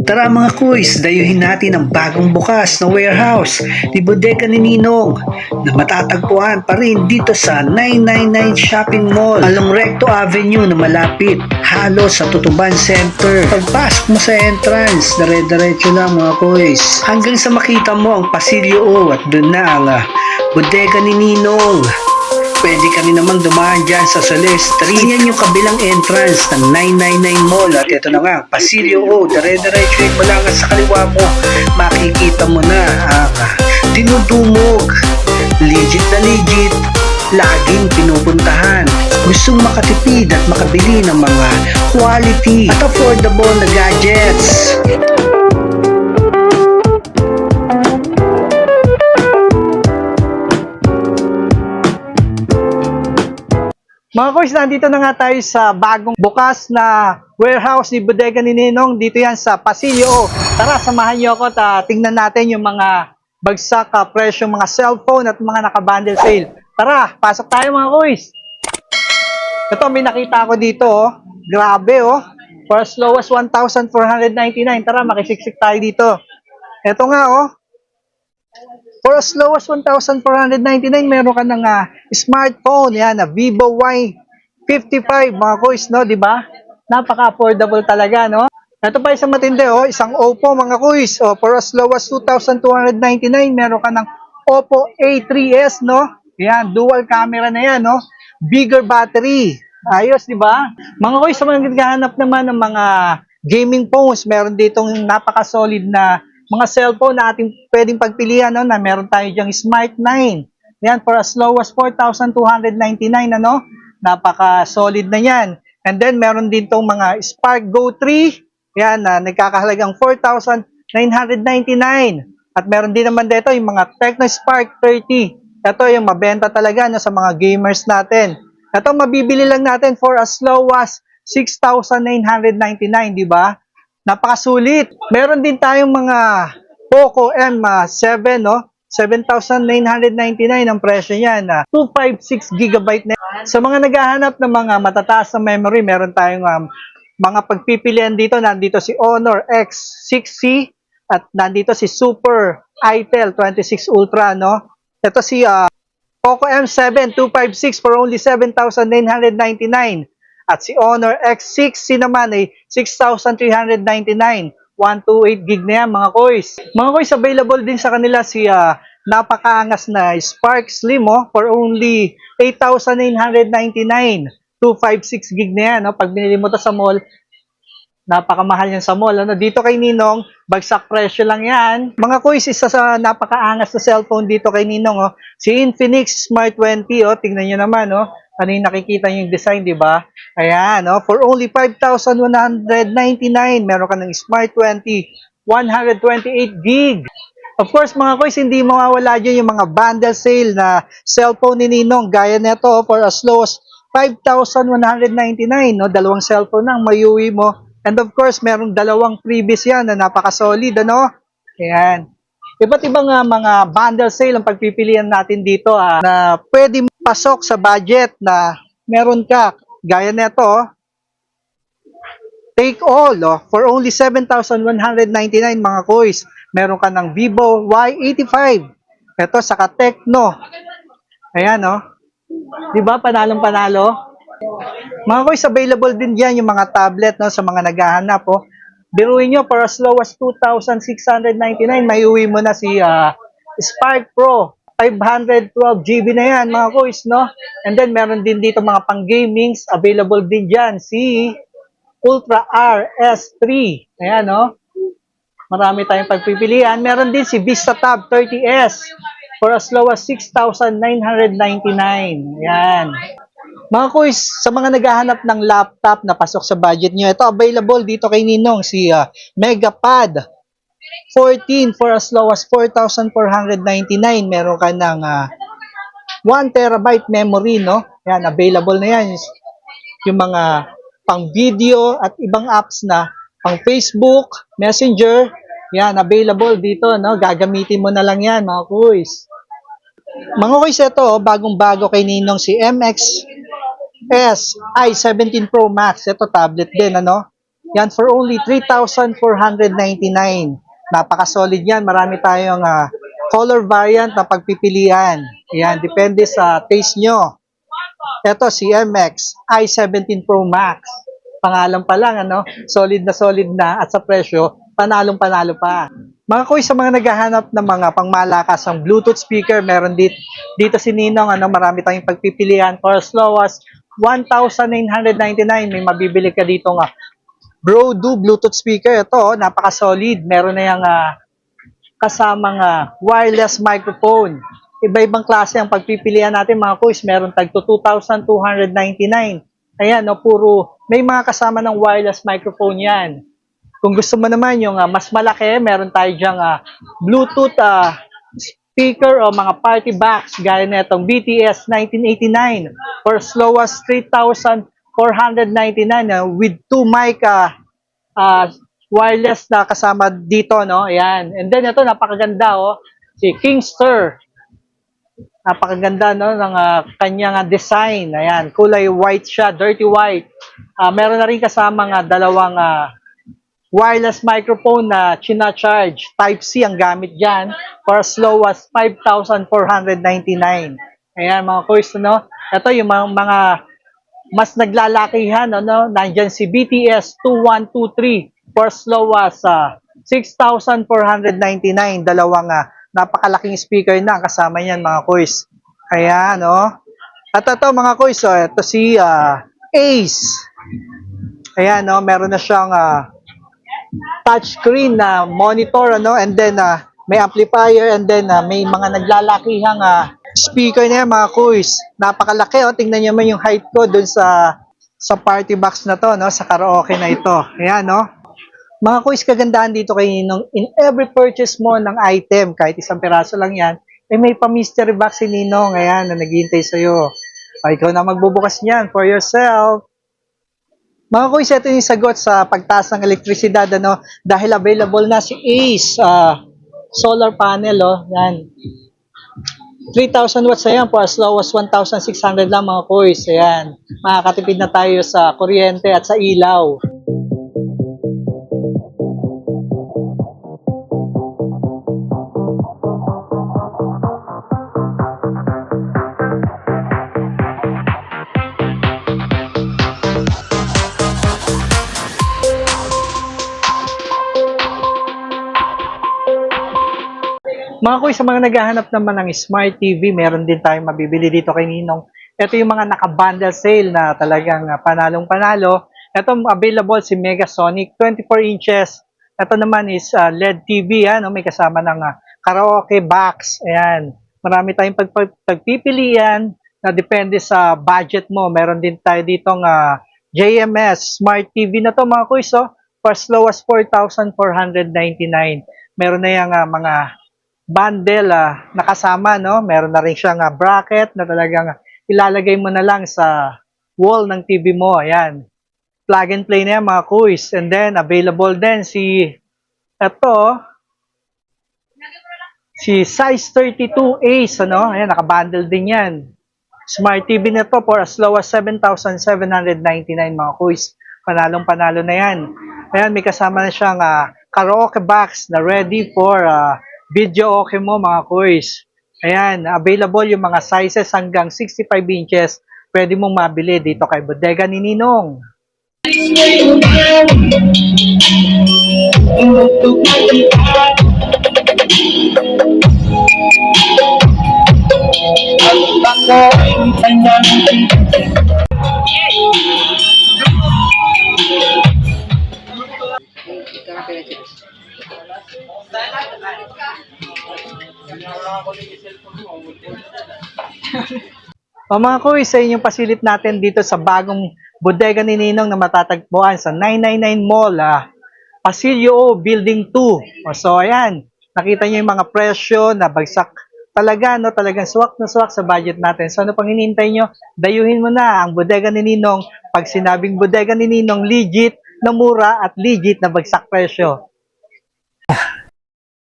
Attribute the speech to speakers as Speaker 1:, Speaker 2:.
Speaker 1: Tara mga kuys, dayuhin natin ang bagong bukas na warehouse ni Bodega ni Ninong na matatagpuan pa rin dito sa 999 Shopping Mall along Recto Avenue na malapit halos sa Tutuban Center. Pagpasok mo sa entrance, dire-diretso lang mga kuys hanggang sa makita mo ang Pasilyo O at doon na ang Bodega ni Ninong. Pwede kami namang dumaan dyan sa Soles Street. Yan yung kabilang entrance ng 999 Mall. At ito na nga, Pasilyo O. Dire-diretsuin mo lang sa kaliwa mo. Makikita mo na ang dinudumog. Legit na legit. Laging pinupuntahan. Gustong makatipid at makabili ng mga quality at affordable na gadgets.
Speaker 2: Mga kuys, nandito na nga tayo sa bagong bukas na warehouse ni Bodega ni Ninong. Dito yan sa Pasilyo O. Tara, samahan niyo ako at tingnan natin yung mga bagsak presyo, mga cellphone at mga nakabundle sale. Tara, pasok tayo mga kuys. Ito, may nakita ako dito. Oh. Grabe, oh. For as low as 1,499. Tara, makisiksik tayo dito. Ito nga, oh. For as low as 1,499, meron ka ng smartphone, yan, na Vivo Y55, mga kuys, no, di ba? Napaka-affordable talaga, no? Ito pa isang matindi, oh, isang Oppo, mga kuys. Oh, for as low as 2,299, meron ka ng Oppo A3s, no? Yan, dual camera na yan, no? Bigger battery. Ayos, di ba? Mga kuys, sa mga naghahanap naman ng mga gaming phones, meron ditong napaka-solid na mga cellphone na ating pwedeng pagpilian, no, na meron tayo diyang Smart 9. Yan, for as low as 4,299, ano? Napaka-solid na yan. And then, meron din tong mga Spark Go 3. Yan, na nagkakahalagang 4,999. At meron din naman dito yung mga Tecno Spark 30. Ito yung mabenta talaga, no, sa mga gamers natin. Ito, mabibili lang natin for as low as 6,999, di ba? Napakasulit. Meron din tayong mga Poco M7, no? 7,999 ang presyo niyan. 256 GB na. Sa mga naghahanap ng mga matataas na memory, meron tayong mga pagpipilian dito. Nandito si Honor X6C at nandito si Super Itel 26 Ultra, no? Ito si Poco M7 256 for only 7,999. At si Honor X6C naman ay 6,399. 128 gig na yan, mga kuys. Mga kuys, available din sa kanila si napakaangas na Spark Slim, oh, for only 8,999. 256 gig na yan. No? Pag binili mo to sa mall, napakamahal yan sa mall. Ano? Dito kay Ninong, bagsak presyo lang yan. Mga kuys, isa sa napakaangas na cellphone dito kay Ninong. Oh. Si Infinix Smart 20. Oh. Tingnan nyo naman. Oh. Ano yung nakikita nyo yung design, di ba? Ayan, no? For only 5,199, meron ka ng Smart 20, 128 gig. Of course, mga kuys, hindi mawawala dyan yung mga bundle sale na cellphone ni Ninong. Gaya nito, for as low as 5,199, no? Dalawang cellphone lang, mayuwi mo. And of course, merong dalawang freebies yan na napaka-solid, ano? Ayan. Iba't ibang mga bundle sale ang pagpipilian natin dito na pwede pasok sa budget na meron ka. Gaya nito, oh. Take all, oh, for only 7,199, mga kuys. Meron ka ng Vivo Y85. Ito, saka Tecno. Ayan, oh. Diba, panalong-panalo? Mga kuys, available din dyan yung mga tablet, no, sa mga naghahanap, oh. Biruin nyo, for as low as 2,699, may uwi mo na si Spark Pro. 512 GB na yan, mga kuys, no? And then, meron din dito mga pang-gamings. Available din dyan si Ultra RS3. Ayan, no? Marami tayong pagpipilian. Meron din si Vista Tab 30S for as low as 6,999. Ayan. Mga kuys, sa mga naghahanap ng laptop na pasok sa budget nyo, ito available dito kay Ninong, si Megapad 14 for as low as 4,499. Meron ka ng 1 terabyte memory, no? Yan, available na yan. Yung mga pang video at ibang apps na pang Facebook, Messenger, yan, available dito, no? Gagamitin mo na lang yan, mga kuys. Mga kuys, ito, bagong-bago kay Ninong, si MX i17 Pro Max. Ito, tablet din, ano? Yan for only 3,499. Napaka-solid yan. Marami tayong color variant na pagpipilian. Yan, depende sa taste nyo. Ito si MX i17 Pro Max. Pangalan pa lang, ano? Solid na at sa presyo, panalong-panalo pa. Mga kuy, sa mga naghahanap ng mga pangmalakasang Bluetooth speaker, meron dito si Ninong, ano, marami tayong pagpipilian for as low as 1,999. May mabibili ka dito nga Bro Bluetooth speaker. Ito, napaka-solid. Meron na yung kasamang wireless microphone. Iba-ibang klase ang pagpipilian natin mga kuys. Meron tagto 2,299. Ayan, no, puro may mga kasama ng wireless microphone yan. Kung gusto mo naman yung mas malaki, meron tayo dyang Bluetooth speaker o mga party box gaya na itong BTS 1989 for as low as 3,499 with 2 mic wireless na kasama dito, no? Ayan. And then ito, napakaganda, oh. Si Kingster. Napakaganda, no, ng kanyang design. Ayan, kulay white siya, dirty white. Meron na rin kasama dalawang wireless microphone na china-charge. Type-C ang gamit dyan for as low as 5,499. Ayan, mga kuys, no? Ito yung mga mas naglalakihan, ano? Nandyan si BTS 2123 for as low as 6,499. Dalawang napakalaking speaker na kasama yan, mga kuys. Ayan, no? At ito, mga kuys, ito si Ace. Ayan, no? Meron na siyang touchscreen na monitor, ano, and then may amplifier, and then may mga naglalakihang speaker na yan, mga kuys. Napakalaki, oh. Tingnan nyo naman yung height ko dun sa party box na to, no, sa karaoke na ito. Ayan, no. Mga kuys, kagandahan dito kay Ninong, in every purchase mo ng item, kahit isang piraso lang yan, may pa-mystery box si Ninong, ayan, na naghihintay sa'yo. Ikaw na magbubukas niyan for yourself. Mga kuys, ito yung sagot sa pagtaas ng elektrisidad, ano, dahil available na si Ace solar panel, oh, yan. 3,000 watts na yan for as low as 1,600 lang, mga kuys. Ayan, makakatipid na tayo sa kuryente at sa ilaw. Mga kuy, sa mga naghahanap naman ng Smart TV, meron din tayong mabibili dito kay Ninong. Ito yung mga naka-bundle sale na talagang panalong-panalo. Ito available si Megasonic 24 inches. Ito naman is LED TV, no? May kasama ng karaoke box. Ayan. Marami tayong pagpipilian na depende sa budget mo. Meron din tayo ditong JMS Smart TV na to, mga kuy, so for as low as 4,499. Meron na yung mga bundle nakasama, no? Meron na rin siyang bracket na talagang ilalagay mo na lang sa wall ng TV mo. Ayan. Plug and play na yan, mga kuys. And then, available din si size 32 Ace, ano? Ayan, nakabundle din yan. Smart TV na to for as low as 7,799, mga kuys. Panalong-panalo na yan. Ayan, may kasama na siyang karaoke box na ready for video okay mo, mga kuys. Ayan, available yung mga sizes hanggang 65 inches. Pwede mong mabili dito kay Bodega ni Ninong. Mga kuy, sa inyong pasilip natin dito sa bagong Bodega ni Ninong na matatagpuan sa 999 Mall, Pasilyo O, Building 2. So ayan, nakita niyo yung mga presyo na bagsak talaga, no? Talagang swak na swak sa budget natin. So ano pang hinihintay nyo? Dayuhin mo na ang Bodega ni Ninong. Pag sinabing Bodega ni Ninong, legit na mura at legit na bagsak presyo.